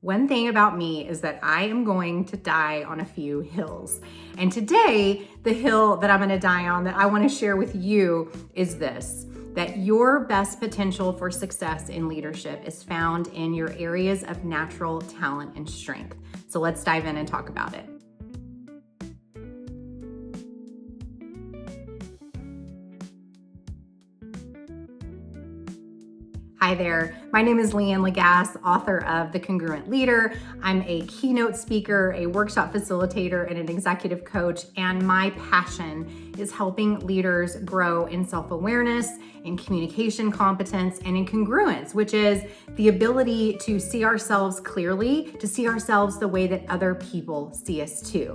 One thing about me is that I am going to die on a few hills. And today, the hill that I'm going to die on that I want to share with you is this: that your best potential for success in leadership is found in your areas of natural talent and strength. So let's dive in and talk about it. Hi there, my name is Leanne Lagasse, author of The Congruent Leader. I'm a keynote speaker, a workshop facilitator, and an executive coach, and my passion is helping leaders grow in self-awareness, in communication competence, and in congruence, which is the ability to see ourselves clearly, to see ourselves the way that other people see us too.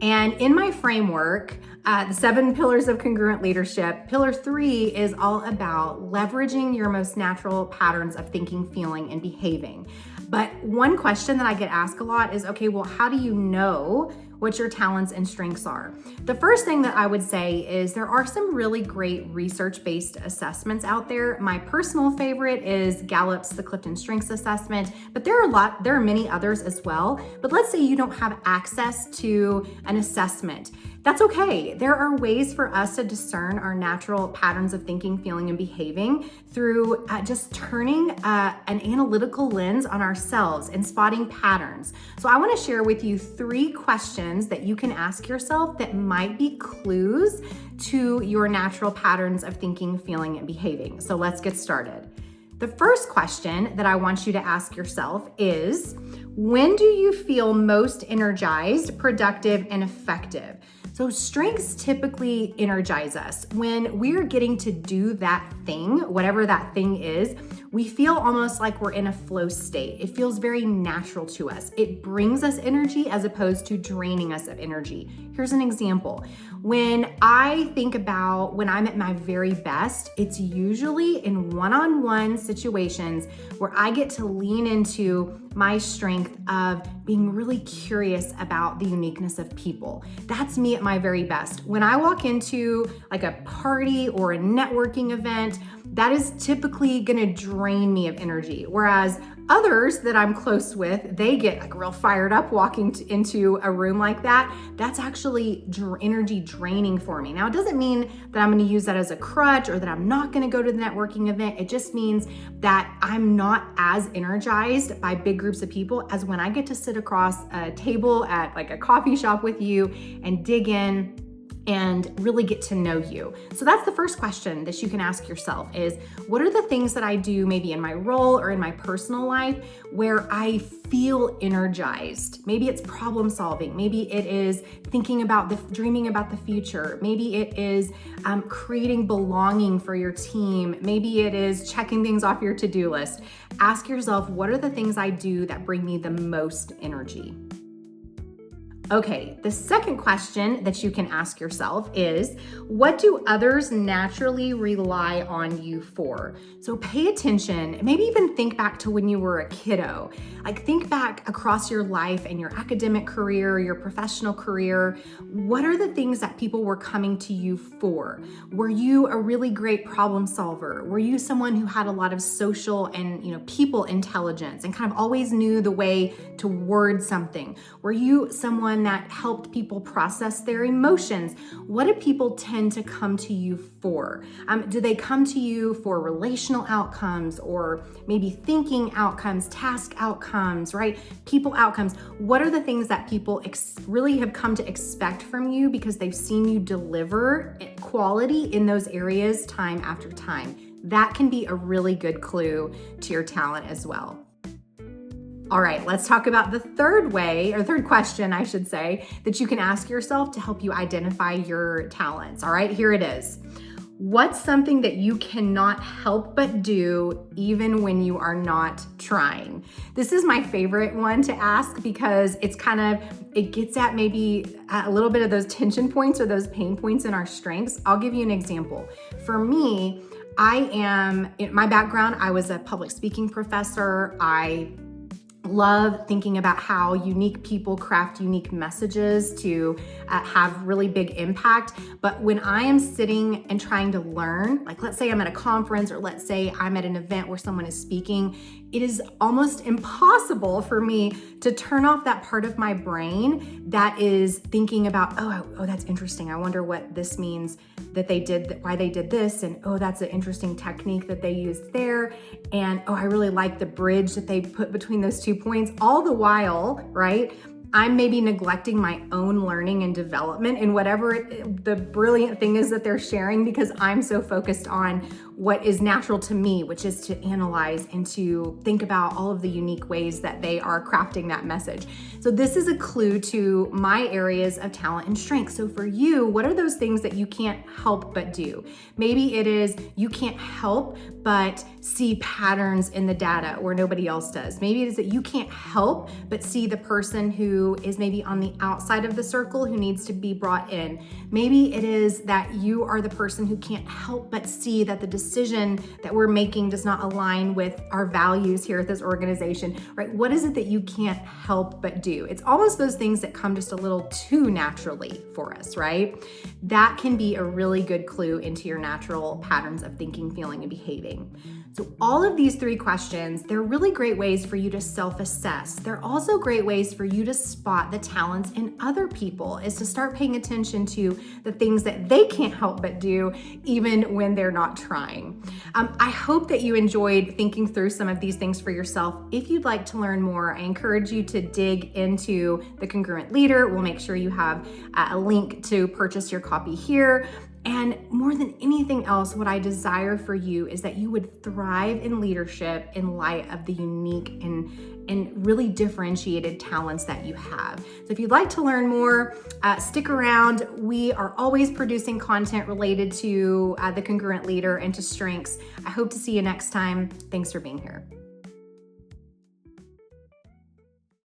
And in my framework, the 7 pillars of congruent leadership, pillar 3 is all about leveraging your most natural patterns of thinking, feeling, and behaving. But one question that I get asked a lot is, okay, well, how do you know what your talents and strengths are? The first thing that I would say is there are some really great research-based assessments out there. My personal favorite is Gallup's The Clifton Strengths Assessment, but there are many others as well. But let's say you don't have access to an assessment. That's okay. There are ways for us to discern our natural patterns of thinking, feeling, and behaving through just turning an analytical lens on ourselves and spotting patterns. So I want to share with you 3 questions that you can ask yourself that might be clues to your natural patterns of thinking, feeling, and behaving. So let's get started. The first question that I want you to ask yourself is, when do you feel most energized, productive, and effective? So strengths typically energize us. When we're getting to do that thing, whatever that thing is, we feel almost like we're in a flow state. It feels very natural to us. It brings us energy as opposed to draining us of energy. Here's an example. When I think about when I'm at my very best, it's usually in one-on-one situations where I get to lean into my strength of being really curious about the uniqueness of people. That's me at my very best. When I walk into like a party or a networking event, that is typically gonna drain me of energy. Whereas others that I'm close with, they get like real fired up walking into a room like that. That's actually energy draining for me. Now, it doesn't mean that I'm gonna use that as a crutch or that I'm not gonna go to the networking event. It just means that I'm not as energized by big groups of people as when I get to sit across a table at like a coffee shop with you and dig in and really get to know you. So that's the first question that you can ask yourself is, what are the things that I do maybe in my role or in my personal life where I feel energized? Maybe it's problem solving. Maybe it is thinking about dreaming about the future. Maybe it is creating belonging for your team. Maybe it is checking things off your to-do list. Ask yourself, what are the things I do that bring me the most energy? Okay, the second question that you can ask yourself is, what do others naturally rely on you for? So pay attention, maybe even think back to when you were a kiddo. Like think back across your life and your academic career, your professional career. What are the things that people were coming to you for? Were you a really great problem solver? Were you someone who had a lot of social and people intelligence and kind of always knew the way to word something? Were you someone that helped people process their emotions? What do people tend to come to you for? Do they come to you for relational outcomes or maybe thinking outcomes, task outcomes, right? People outcomes. What are the things that people really have come to expect from you because they've seen you deliver quality in those areas time after time? That can be a really good clue to your talent as well. All right, let's talk about the third question, I should say, that you can ask yourself to help you identify your talents. All right, here it is. What's something that you cannot help but do even when you are not trying? This is my favorite one to ask because it gets at maybe a little bit of those tension points or those pain points in our strengths. I'll give you an example. For me, in my background, I was a public speaking professor. I love thinking about how unique people craft unique messages to have really big impact. But when I am sitting and trying to learn, like let's say I'm at a conference or let's say I'm at an event where someone is speaking, it is almost impossible for me to turn off that part of my brain that is thinking about, oh, that's interesting. I wonder what this means that they did, why they did this. And oh, that's an interesting technique that they used there. And oh, I really like the bridge that they put between those 2 points. All the while, right? I'm maybe neglecting my own learning and development and whatever the brilliant thing is that they're sharing, because I'm so focused on what is natural to me, which is to analyze and to think about all of the unique ways that they are crafting that message. So this is a clue to my areas of talent and strength. So for you, what are those things that you can't help but do? Maybe it is you can't help but see patterns in the data where nobody else does. Maybe it is that you can't help but see the person who is maybe on the outside of the circle who needs to be brought in. Maybe it is that you are the person who can't help but see that the decision that we're making does not align with our values here at this organization, right? What is it that you can't help but do? It's almost those things that come just a little too naturally for us, right? That can be a really good clue into your natural patterns of thinking, feeling, and behaving. So all of these 3 questions, they're really great ways for you to self-assess. They're also great ways for you to spot the talents in other people, is to start paying attention to the things that they can't help but do, even when they're not trying. I hope that you enjoyed thinking through some of these things for yourself. If you'd like to learn more, I encourage you to dig into the Congruent Leader. We'll make sure you have a link to purchase your copy here. And more than anything else, what I desire for you is that you would thrive in leadership in light of the unique and really differentiated talents that you have. So if you'd like to learn more, stick around. We are always producing content related to the Congruent Leader and to strengths. I hope to see you next time. Thanks for being here.